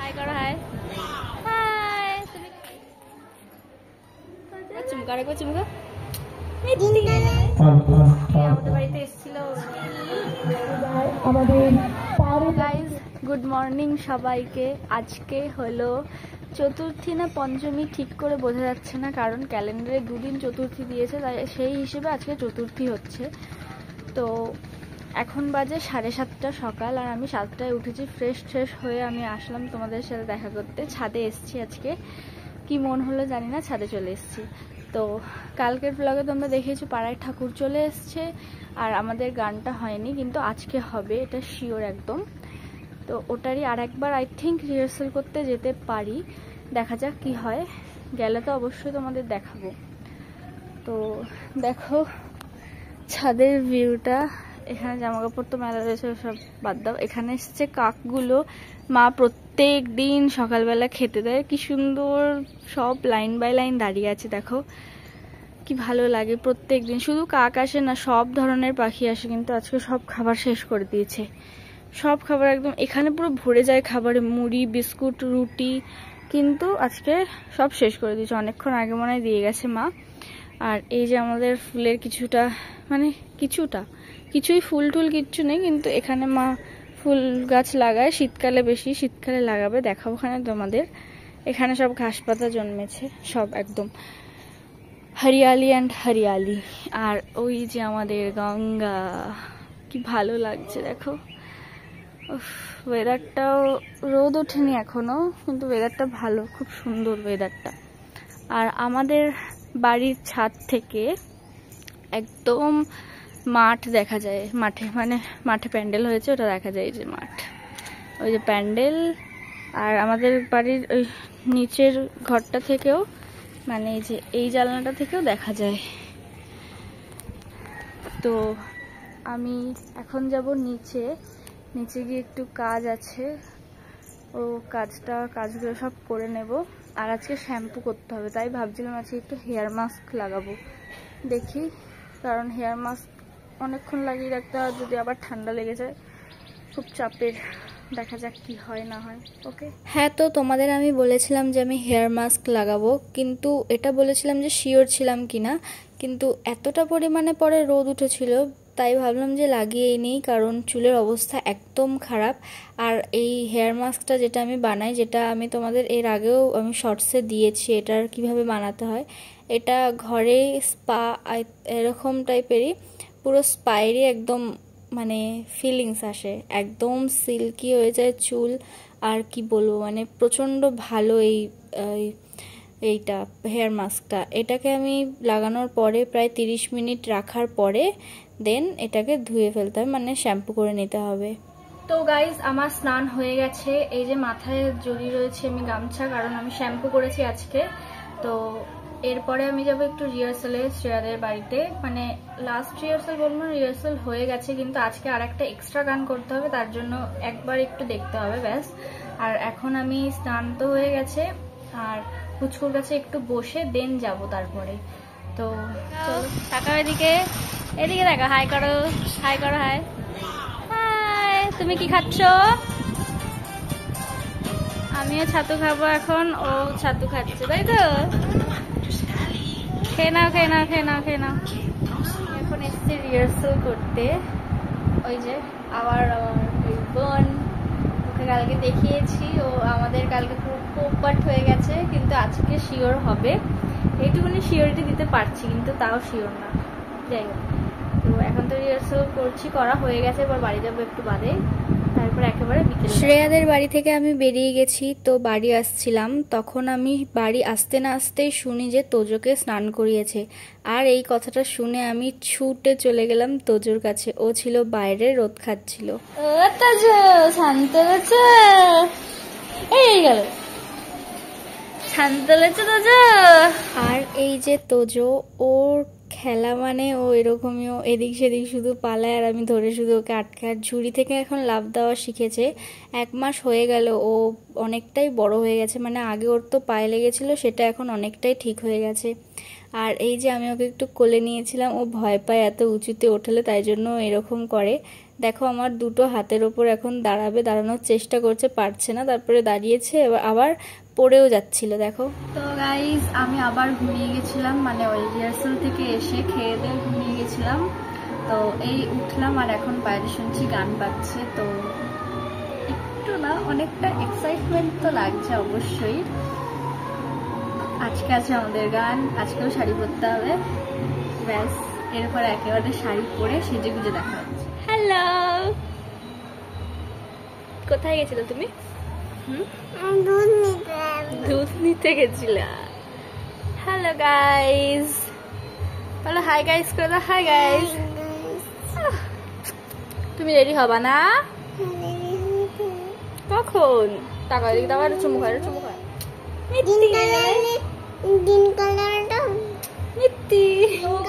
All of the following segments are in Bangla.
হাই করো, হাই হাই। চুমকা রেখো, চুমকা। আমাদের বাড়িতে এসেছিল। গাইজ গুড মর্নিং সবাইকে। আজকে হলো চতুর্থী না পঞ্চমী ঠিক করে বোঝা যাচ্ছে না, কারণ ক্যালেন্ডারে দুদিন চতুর্থী দিয়েছে, তাই সেই হিসেবে আজকে চতুর্থী হচ্ছে। তো এখন বাজে 7:30 সকাল, আর আমি 7টায় উঠেছি। ফ্রেশ হয়ে আমি আসলাম তোমাদের সাথে দেখা করতে। ছাদে এসেছি আজকে, কি মন হলো জানি না, ছাদে চলে এসেছি। তো কালকের ব্লগে তোমরা দেখেছো পাড়ায় ঠাকুর চলে এসছে, আর আমাদের গানটা হয়নি, কিন্তু আজকে হবে, এটা শিওর একদম। তো ওটারই আর একবার আই থিঙ্ক রিহার্সাল করতে যেতে পারি, দেখা যাক কি হয়। গেলে তো অবশ্যই তোমাদের দেখাবো। তো দেখো ছাদের ভিউটা, এখানে জামা কাপড় তো মেলা রয়েছে, সব বাদ দাও। এখানে এসছে কাকগুলো, মা প্রত্যেক দিন সকালবেলা খেতে দেয়। কি সুন্দর সব লাইন বাই লাইন দাঁড়িয়ে আছে, দেখো কি ভালো লাগে। প্রত্যেক দিন শুধু কাক আসে না, সব ধরনের পাখি আসে, কিন্তু আজকে সব খাবার শেষ করে দিয়েছে। সব খাবার একদম এখানে পুরো ভরে যায় খাবারে, মুড়ি, বিস্কুট, রুটি, কিন্তু আজকে সব শেষ করে দিয়েছে। অনেকক্ষণ আগে মনে হয় দিয়ে গেছে মা। আর এই যে আমাদের ফুলের কিছুটা, মানে কিছুই ফুল টুল কিচ্ছু নেই, কিন্তু এখানে মা ফুল গাছ লাগায়, শীতকালে বেশি, শীতকালে লাগাবে, দেখাবো ওখানে তোমাদের। এখানে সব ঘাস পাতা জন্মেছে, সব একদম হরিয়ালি অ্যান্ড হরিয়ালি। আর ওই যে আমাদের গঙ্গা, কি ভালো লাগছে দেখো। ওয়েদারটাও, রোদ ওঠেনি এখনো, কিন্তু ওয়েদারটা ভালো, খুব সুন্দর ওয়েদারটা। আর আমাদের বাড়ির ছাদ থেকে একদম মাঠ দেখা যায়, মাঠে প্যান্ডেল হয়েছে, ওটা দেখা যায়, যে মাঠ, ওই যে প্যান্ডেল। আর আমাদের বাড়ির ওই নিচের ঘরটা থেকেও, মানে এই যে এই জানলাটা থেকেও দেখা যায়। তো আমি এখন যাব নিচে গিয়ে একটু কাজ আছে, ও কাজগুলো সব করে নেব। আর আজকে শ্যাম্পু করতে হবে, তাই ভাবছিলাম আজকে একটু হেয়ার মাস্ক লাগাবো, দেখি, কারণ হেয়ার মাস্ক অনেকক্ষণ লাগিয়ে রাখতে হয়, যদি আবার ঠান্ডা লেগে যায় খুব চাপের। দেখা যাক কি হয় না হয়। ওকে হ্যাঁ, তো তোমাদের আমি বলেছিলাম যে আমি হেয়ার মাস্ক লাগাবো, কিন্তু এটা বলেছিলাম যে শিওর ছিলাম কিনা, কিন্তু এতটা পরিমাণে পরে রোদ উঠেছিল, তাই ভাবলাম যে লাগিয়েই নিই, কারণ চুলের অবস্থা একদম খারাপ। আর এই হেয়ার মাস্কটা যেটা আমি বানাই, যেটা আমি তোমাদের এর আগেও আমি শর্টসে দিয়েছি এটার কিভাবে বানাতে হয়, এটা ঘরে স্পা এরকম টাইপেরই, পুরো স্পায়েরই একদম, মানে ফিলিংস আসে, একদম সিল্কি হয়ে যায় চুল। আর কি বলবো, মানে প্রচণ্ড ভালো এইটা হেয়ার মাস্কটা। এটাকে আমি লাগানোর পরে প্রায় 30 মিনিট রাখার পরে দেন এটাকে ধুয়ে ফেলতে হবে, মানে শ্যাম্পু করে নিতে হবে। তো গাইজ আমার স্নান হয়ে গেছে, এই যে মাথায় জড়িয়ে রয়েছে আমি গামছা, কারণ আমি শ্যাম্পু করেছি আজকে। তো এরপরে আমি যাবো একটু রিহার্সালে শ্রেয়াদের বাড়িতে, মানে লাস্ট রিহার্সাল বলবো, রিহার্সাল হয়ে গেছে, কিন্তু আজকে আর একটা এক্সট্রা গান করতে হবে, তার জন্য একবার একটু দেখতে হবে ব্যাস। আর এখন আমি স্নান তো হয়ে গেছে, আর পুচকুর কাছে একটু বসে দেন যাব তারপরে। তো চলো, তাকাও এদিকে দেখা, হাই করো, হাই। তুমি কি খাচ্ছ? আমিও ছাতু খাবো এখন, ও ছাতু খাচ্ছে, তাই তো? খেয়ে নাও। এখন এসছি রিহার্সাল করতে। ওই যে আবার ওই বোন, ওকে কালকে দেখিয়েছি, ও আমাদের কালকে খুব পোপাট হয়ে গেছে, কিন্তু আজকে শিওর হবে, এইটুকুনি শিওরিটি দিতে পারছি, কিন্তু তাও শিওর না। যাই হোক, তো এখন তো রিহার্সাল করা হয়ে গেছে, এবার বাড়ি যাবো একটু বাদে, তারপর একেবারে বিকেল। শ্রেয়াদের বাড়ি থেকে আমি বেরিয়ে গেছি, তো বাড়ি আসছিলাম, তখন আমি বাড়ি আসতে না আসতেই শুনি যে তোজোকে স্নান করিয়েছে। আর এই কথাটা শুনে আমি ছুটে চলে গেলাম তোজোর কাছে, ও ছিল বাইরে রোদ খাচ্ছিল। ও তোজো, শান্ত হয়েছে? এই গেল, শান্ত হয়েছে তোজো? আর এই যে তোজো, ওর খেলা মানে ও এরকমই, ও এদিক সেদিক শুধু পালায়, আর আমি ধরে শুধু ওকে আটকে। আর ঝুড়ি থেকে এখন লাফ দেওয়া শিখেছে, 1 মাস হয়ে গেল, ও অনেকটাই বড় হয়ে গেছে, মানে আগে ওর তো পায়ে লেগেছিল, সেটা এখন অনেকটাই ঠিক হয়ে গেছে। আর এই যে আমি ওকে একটু কোলে নিয়েছিলাম, ও ভয় পায় এত উঁচুতে ওঠালে, তাই জন্য এরকম করে। দেখো আমার দুটো হাতের ওপর এখন দাঁড়াবে, দাঁড়ানোর চেষ্টা করছে, পারছে না, তারপরে দাঁড়িয়েছে, আবার পড়েও যাচ্ছিল দেখো। তো গাইজ আমি আবার ঘুমিয়ে গেছিলাম, মানে ওই রিহার্সাল থেকে এসে খেয়ে দিয়ে ঘুমিয়ে গেছিলাম। তো এই উঠলাম আর এখন বাইরে শুনছি গান বাজছে, তো একটু না অনেকটা এক্সাইটমেন্ট তো লাগছে অবশ্যই। আজকে আছে আমাদের গান, আজকেও শাড়ি পরতে হবে, ব্যাস এরপর একেবারে শাড়ি পরে সেজে গুজে দেখা হচ্ছে। হ্যালো, কোথায় গেছিলে তুমি? দুধ নিতে গেছিলা। হ্যালো গাইজ, বলো হাই গাইজ করে দাও, হাই গাইজ। তুমি রেডি হবা না? কখন? টাকা দিকে দাও, চুমু খায়, চুমু খায়।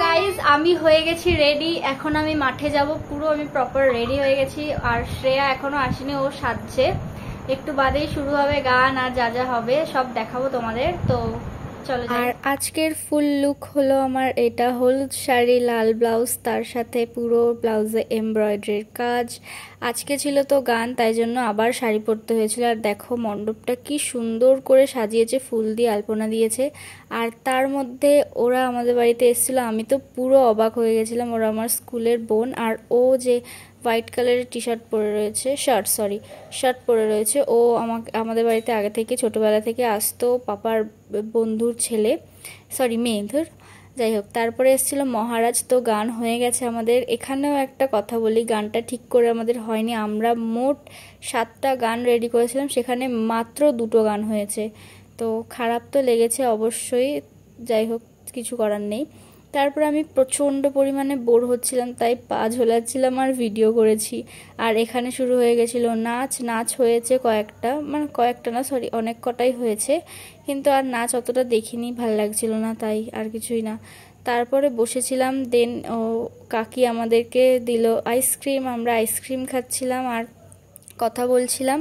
গাইজ আমি হয়ে গেছি রেডি, এখন আমি মাঠে যাব, পুরো আমি প্রপার রেডি হয়ে গেছি। আর শ্রেয়া এখনো আসেনি, ও সাজছে, একটু বাদেই শুরু হবে গান, আর যা যা হবে সব দেখাবো তোমাদের। তো চলো। আর আজকের ফুল লুক হলো আমার এটা, হলুদ শাড়ি, লাল ব্লাউজ, তার সাথে পুরো ব্লাউজে এমব্রয়ডারির কাজ। আজকে ছিল তো গান, তাই জন্য আবার শাড়ি পরতে হয়েছিল। আর দেখো মণ্ডপটা কি সুন্দর করে সাজিয়েছে, ফুল দিয়ে আলপনা দিয়েছে। আর তার মধ্যে ওরা আমাদের বাড়িতে এসেছিলো, আমি তো পুরো অবাক হয়ে গেছিলাম। ওরা আমার স্কুলের বোন, আর ও যে হোয়াইট কালারের টি শার্ট পরে রয়েছে, শার্ট পরে রয়েছে, ও আমাদের বাড়িতে আগে থেকে ছোটোবেলা থেকে আসতো, পাপার বন্ধুর ছেলে, মেয়ে ধর, যাই হোক। তারপরে এসেছিলো মহারাজ, তো গান হয়ে গেছে আমাদের। এখানেও একটা কথা বলি, গানটা ঠিক করে আমাদের হয়নি, আমরা মোট 7টা গান রেডি করেছিলাম, সেখানে মাত্র 2টো গান হয়েছে। তো খারাপ তো লেগেছে অবশ্যই, যাই হোক কিছু করার নেই। তারপর আমি প্রচণ্ড পরিমাণে বোর হচ্ছিলাম, তাই পা ঝোলাচ্ছিলাম আর ভিডিও করেছি। আর এখানে শুরু হয়ে গেছিলো নাচ হয়েছে কয়েকটা, মানে কয়েকটা না সরি, অনেক কটাই হয়েছে, কিন্তু আর নাচ অতটা দেখিনি, ভাল লাগছিল না, তাই আর কিছুই না। তারপরে বসেছিলাম, দেন ও কাকি আমাদেরকে দিল আইসক্রিম, আমরা আইসক্রিম খাচ্ছিলাম আর কথা বলছিলাম।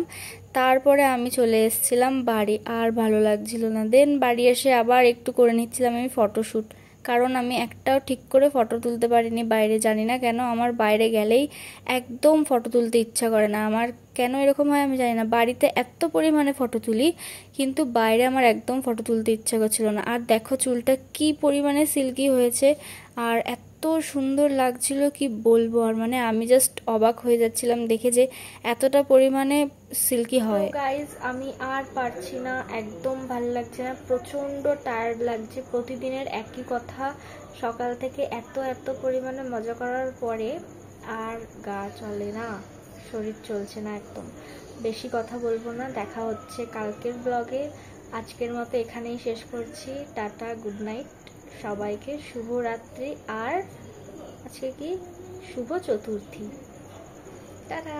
তারপরে আমি চলে এসেছিলাম বাড়ি, আর ভালো লাগছিল না। দেন বাড়ি এসে আবার একটু করে নিচ্ছিলাম আমি ফটোশ্যুট, কারণ আমি একটাও ঠিক করে ফটো তুলতে পারিনি বাইরে। জানি না কেন আমার বাইরে গেলেই একদম ফটো তুলতে ইচ্ছা করে না, আমার কেন এরকম হয় আমি জানি না। বাড়িতে এত পরিমাণে ফটো তুলি, কিন্তু বাইরে আমার একদম ফটো তুলতে ইচ্ছা করছিল না। আর দেখো চুলটা কি পরিমাণে সিল্কি হয়েছে, আর এত সুন্দর লাগছিল কি বলবো। আর মানে আমি জাস্ট অবাক হয়ে যাচ্ছিলাম দেখে যে এতটা পরিমাণে সিল্কি হয়। গাইজ আমি আর পারছি না, একদম ভালো লাগছে না, প্রচণ্ড টায়ার্ড লাগছে। প্রতিদিনের একই কথা, সকাল থেকে এত পরিমাণে মজা করার পরে আর গা চলে না, শরীর চলছে না একদম। বেশি কথা বলবো না, দেখা হচ্ছে কালকের ব্লগে। আজকের মতো এখানেই শেষ করছি, টাটা, গুড নাইট সবাইকে, শুভরাত্রি। আর আজকে কি শুভ চতুর্থী, টাটা।